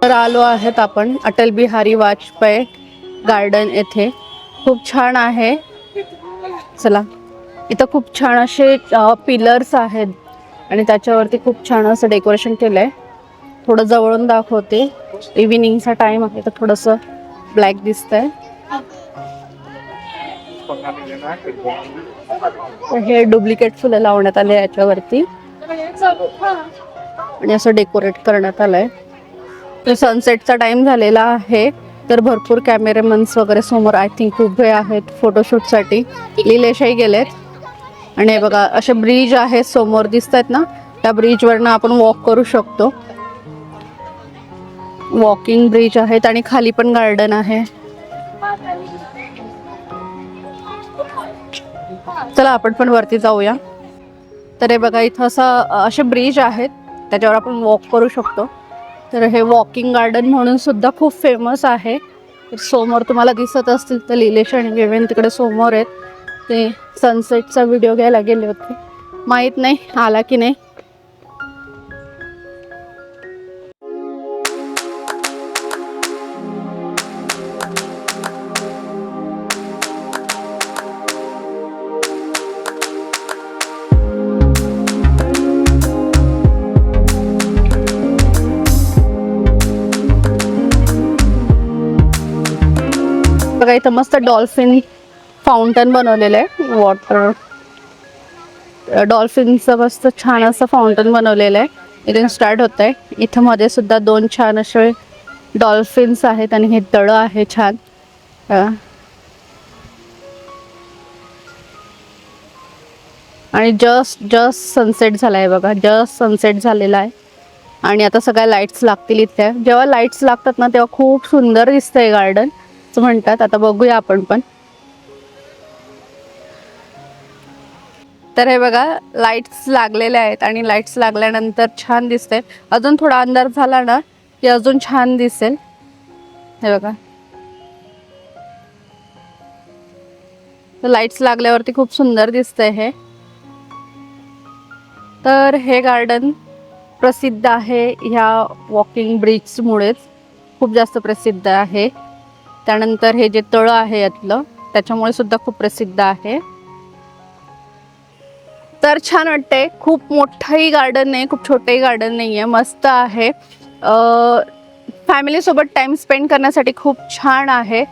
तर आलो आहेत आपण अटल बिहारी वाजपेयी गार्डन येथे. खूप छान आहे. चला, इथं खूप छान असे पिलर्स आहेत आणि त्याच्यावरती खूप छान असं डेकोरेशन केलंय. थोडं जवळून दाखवते. इव्हिनिंगचा टाइम आहे तर थोडंसं ब्लॅक दिसतंय. हे डुप्लिकेट फुलं लावण्यात आले याच्यावरती आणि असं डेकोरेट करण्यात आलंय. तर सनसेटचा टाइम झालेला आहे तर भरपूर कॅमेरामन्स वगैरे समोर आय थिंक उभे आहेत फोटोशूटसाठी. लिलेशाही गेलेत आणि हे बघा असे ब्रिज आहे समोर दिसत आहेत ना, त्या ब्रिजवरनं आपण वॉक करू शकतो. वॉकिंग ब्रिज आहेत आणि खाली पण गार्डन आहे. चला आपण पण वरती जाऊया. तर हे बघा इथं असं असे ब्रिज आहेत त्याच्यावर आपण वॉक करू शकतो. तर हे वॉकिंग गार्डन म्हणून सुद्धा खूप फेमस आहे. समोर तुम्हाला दिसत असतील तर लिलेश आणि विवेन तिकडे समोर आहेत. ते सनसेटचा व्हिडिओ घ्यायला गेले होते, माहीत नाही आला की नाही. बघा इथं मस्त डॉल्फिन फाउंटन बनवलेलं आहे. वॉटर डॉल्फिनचं मस्त छान असं फाउंटन बनवलेलं आहे. इथून स्टार्ट होत आहे. इथं मध्ये सुद्धा दोन छान असे डॉल्फिन्स आहेत आणि हे तळं आहे छान. आणि जस्ट सनसेट झाला आहे बघा. जस्ट सनसेट झालेला आहे आणि आता सगळ्या लाईट्स लागतील इथे. जेव्हा लाईट्स लागतात ना तेव्हा खूप सुंदर दिसतंय गार्डन असं म्हणतात. आता बघूया आपण पण. तर हे बघा लाईट्स लागलेल्या आहेत आणि लाईट्स लागल्यानंतर छान दिसते. अजून थोडा अंधार झाला ना की अजून छान दिसेल. हे बघा लाईट्स लागल्यावरती खूप सुंदर दिसतंय हे. तर हे गार्डन प्रसिद्ध आहे ह्या वॉकिंग ब्रिजमुळेच, खूप जास्त प्रसिद्ध आहे. त्यानंतर हे जे तळं आहे यातलं त्याच्यामुळे सुद्धा खूप प्रसिद्ध आहे. तर छान वाटते. खूप मोठंही गार्डन नाही, खूप छोटंही गार्डन नाही आहे, मस्त आहे. फॅमिलीसोबत टाईम स्पेंड करण्यासाठी खूप छान आहे.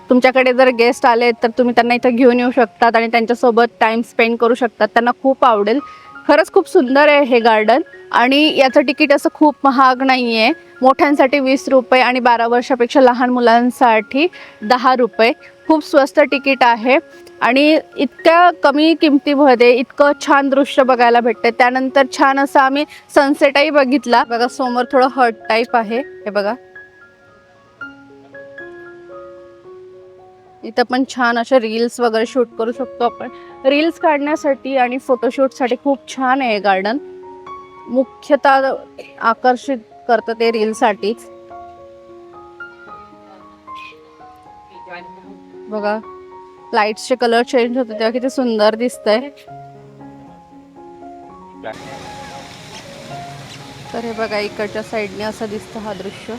तुमच्याकडे जर गेस्ट आले तर तुम्ही त्यांना इथं घेऊन येऊ शकतात आणि त्यांच्यासोबत टाईम स्पेंड करू शकतात. त्यांना खूप आवडेल. खरंच खूप सुंदर आहे हे गार्डन आणि याचं तिकीट असं खूप महाग नाही आहे. मोठ्यांसाठी 20 रुपये आणि 12 वर्षापेक्षा लहान मुलांसाठी 10 रुपये. खूप स्वस्त तिकीट आहे आणि इतक्या कमी किमतीमध्ये इतकं छान दृश्य बघायला भेटते. त्यानंतर छान असं आम्ही सनसेटही बघितला. बघा समोर थोडं हट टाईप आहे हे बघा. इथं पण छान अशा रील्स वगैरे शूट करू शकतो आपण. रील्स काढण्यासाठी आणि फोटोशूटसाठी खूप छान आहे गार्डन. मुख्यतः आकर्षित करतं ते रीलसाठीच. बघा लाईट्सचे कलर चेंज होते तेव्हा किती सुंदर दिसतंय. तर हे बघा इकडच्या साईडने असं दिसतं हा दृश्य.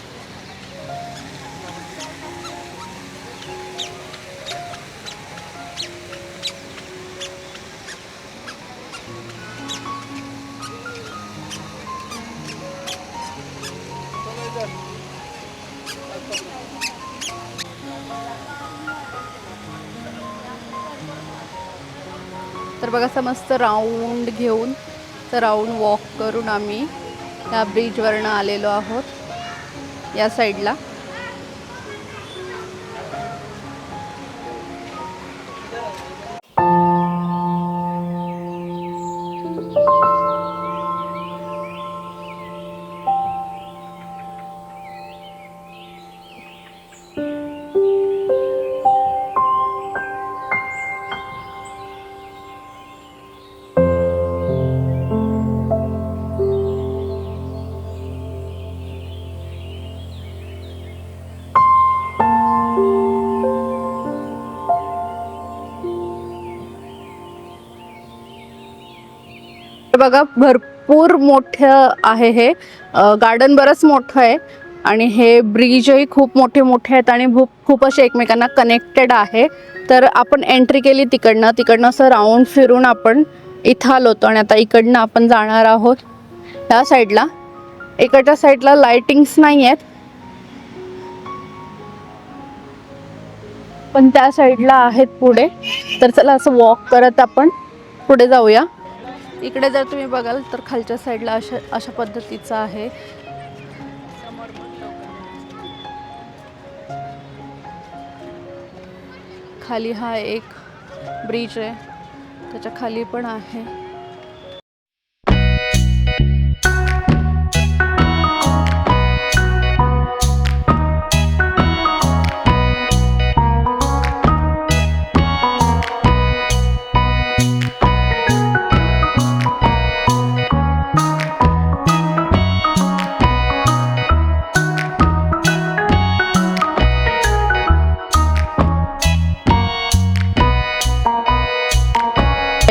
तर बघा असं मस्त राऊंड घेऊन तर राऊंड वॉक करून आम्ही त्या ब्रिजवरनं आलेलो आहोत या साईडला. बघा भरपूर मोठं आहे हे गार्डन, बरंच मोठं आहे आणि हे ब्रिजही खूप मोठे मोठे आहेत आणि खूप असे एकमेकांना कनेक्टेड आहे. तर आपण एंट्री केली तिकडनं असं राऊंड फिरून आपण इथं आलो होतो आणि आता इकडनं आपण जाणार आहोत ह्या साईडला. इकडच्या साईडला लाइटिंग्स नाही आहेत, पण त्या साईडला आहेत पुढे. तर चला असं वॉक करत आपण पुढे जाऊया. इकडे जर तुम्ही बघाल तर खालच्या साईडला अशा पद्धतीचं आहे. खाली हा एक ब्रिज आहे, त्याच्या खाली पण आहे.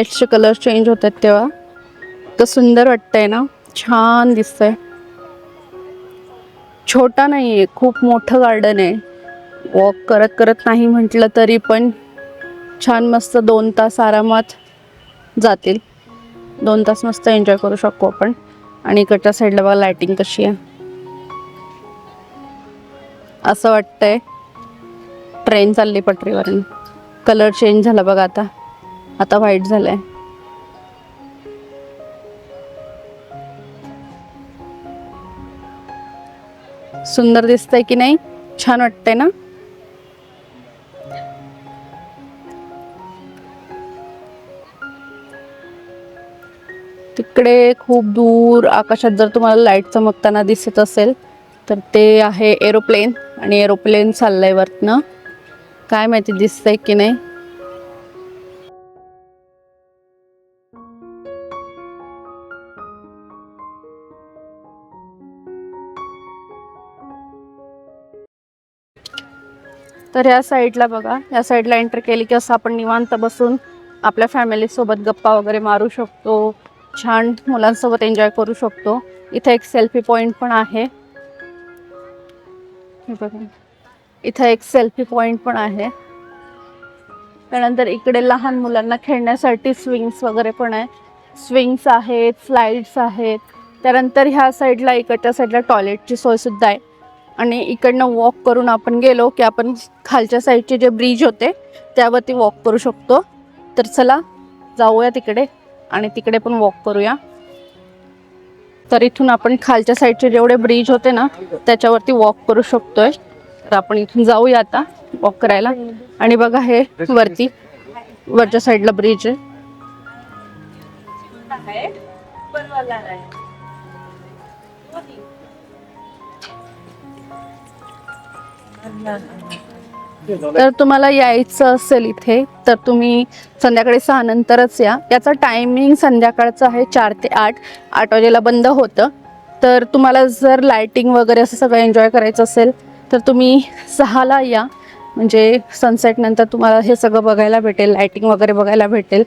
लाईट्सचे कलर चेंज होतात तेव्हा तर सुंदर वाटतंय ना, छान दिसतंय. छोटा नाही आहे, खूप मोठं गार्डन आहे. वॉक करत करत नाही म्हटलं तरी पण छान मस्त 2 तास आरामात जातील. 2 तास मस्त एन्जॉय करू शकतो आपण. आणि इकडच्या साईडला बघा लाइटिंग कशी आहे, असं वाटतंय ट्रेन चालली पटरीवरून. कलर चेंज झाला बघा, आता व्हाईट झालंय. सुंदर दिसतंय की नाही, छान वाटतंय ना. तिकडे खूप दूर आकाशात जर तुम्हाला लाईट चमकताना दिसत असेल तर ते आहे एरोप्लेन, आणि एरोप्लेन चाललंय वरनं. काय माहिती दिसतंय की नाही. तर या साईडला बघा, या साईडला एंटर केली की असं आपण निवांत बसून आपल्या फॅमिलीसोबत गप्पा वगैरे मारू शकतो, छान मुलांसोबत एन्जॉय करू शकतो. इथे एक सेल्फी पॉईंट पण आहे, बघा इथे एक सेल्फी पॉईंट पण आहे. त्यानंतर इकडे लहान मुलांना खेळण्यासाठी स्विंग्स वगैरे पण आहे. स्विंग्स आहेत, स्लाइड्स आहेत. त्यानंतर ह्या साईडला इकडच्या साईडला टॉयलेटची सोयसुद्धा आहे. आणि इकडनं वॉक करून आपण गेलो की आपण खालच्या साईडचे जे ब्रिज होते त्यावरती वॉक करू शकतो. तर चला जाऊया तिकडे आणि तिकडे पण वॉक करूया. तर इथून आपण खालच्या साईडचे जेवढे ब्रिज होते ना त्याच्यावरती वॉक करू शकतोय. तर आपण इथून जाऊया आता वॉक करायला. आणि बघा हे वरच्या साईडला ब्रिज आहे. तर तुम्हाला यायचं असेल इथे तर तुम्ही संध्याकाळी 6 नंतरच या. याचा टायमिंग संध्याकाळचा आहे 4 ते 8. 8 वाजेला बंद होतं. तर तुम्हाला जर लाइटिंग वगैरे असं सगळं एन्जॉय करायचं असेल तर तुम्ही 6ला या, म्हणजे सनसेट नंतर तुम्हाला हे सगळं बघायला भेटेल, लाइटिंग वगैरे बघायला भेटेल.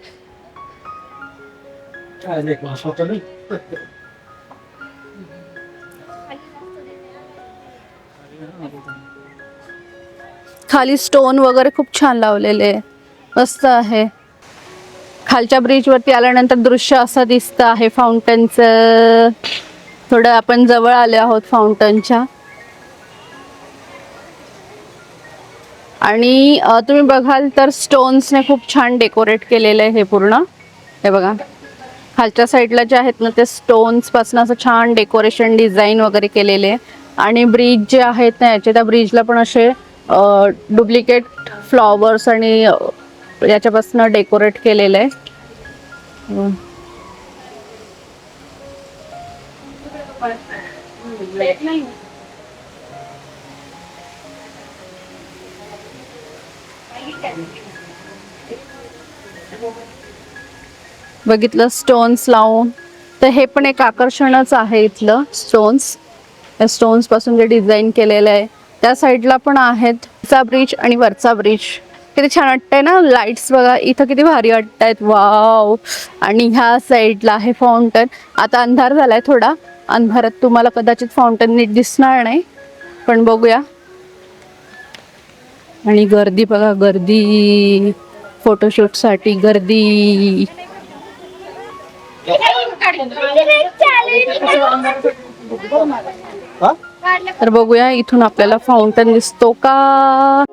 खाली स्टोन वगैरे खूप छान लावलेले, मस्त आहे. खालच्या ब्रिजवरती आल्यानंतर दृश्य असं दिसतं आहे फाउंटनचं. थोडं आपण जवळ आले आहोत फाउंटनच्या. आणि तुम्ही बघाल तर स्टोन्सने खूप छान डेकोरेट केलेलं आहे हे पूर्ण. हे बघा खालच्या साईडला जे आहेत ना ते स्टोन्सपासून असं छान डेकोरेशन डिझाईन वगैरे केलेले आहे. आणि ब्रिज जे आहेत ना याचे, त्या ब्रिजला पण असे डुप्लिकेट फ्लॉवर्स आणि याच्यापासून डेकोरेट केलेलं आहे. बघितलं स्टोन्स लावून, तर हे पण एक आकर्षणच आहे इथलं स्टोन्स. या स्टोन्स पासून जे डिझाईन केलेलं आहे. त्या साईडला पण आहेत वरचा ब्रिज आणि वरचा ब्रिज. किती छान वाटतंय ना. लाईट्स बघा इथं किती भारी वाटतायत. वाव. आणि ह्या साईडला आहे फाउंटन. आता अंधार झालाय थोडा, अंधारात तुम्हाला कदाचित फाउंटन नीट दिसणार नाही, पण बघूया. आणि गर्दी बघा, गर्दी फोटोशूट साठी गर्दी. तर बघूया इथून आपल्याला फाउंटन दिसतो का.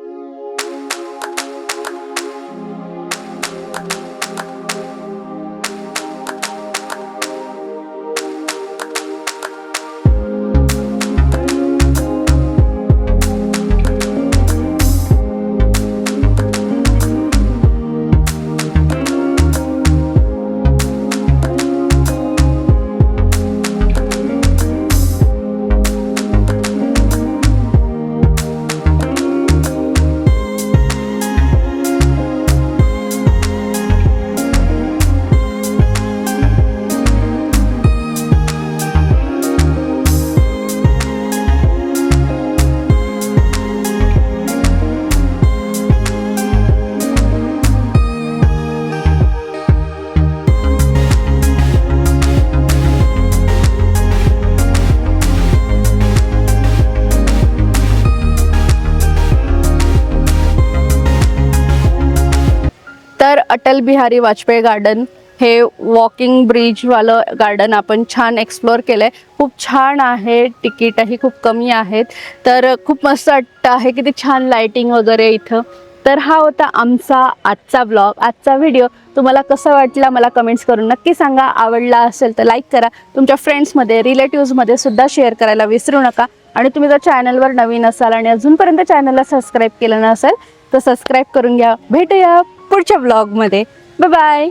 तर अटल बिहारी वाजपेयी गार्डन हे वॉकिंग ब्रिजवालं गार्डन आपण छान एक्सप्लोअर केलं आहे. खूप छान आहे, तिकीटही खूप कमी आहेत. तर खूप मस्त वाटतं आहे, किती छान लाईटिंग वगैरे इथं. तर हा होता आमचा आजचा ब्लॉग, आजचा व्हिडिओ. तुम्हाला कसा वाटला मला कमेंट्स करून नक्की सांगा. आवडला असेल तर लाईक करा, तुमच्या फ्रेंड्समध्ये रिलेटिव्समध्ये सुद्धा शेअर करायला विसरू नका. आणि तुम्ही जर चॅनलवर नवीन असाल आणि अजूनपर्यंत चॅनलला सबस्क्राईब केलं नसेल तर सबस्क्राईब करून घ्या. भेटूया पुढच्या ब्लॉगमध्ये. Bye bye.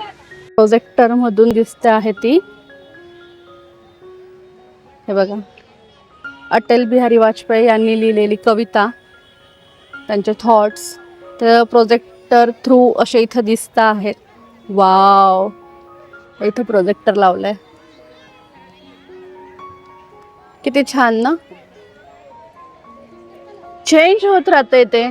प्रोजेक्टर मधून दिसते आहे ती, हे बघा, अटल बिहारी वाजपेयी यांनी लिहिलेली कविता, त्यांचे थॉट्स तर प्रोजेक्टर थ्रू असे इथं दिसत आहेत. वाव, इथं प्रोजेक्टर लावलंय, किती छान ना. चेंज होत राहते ते.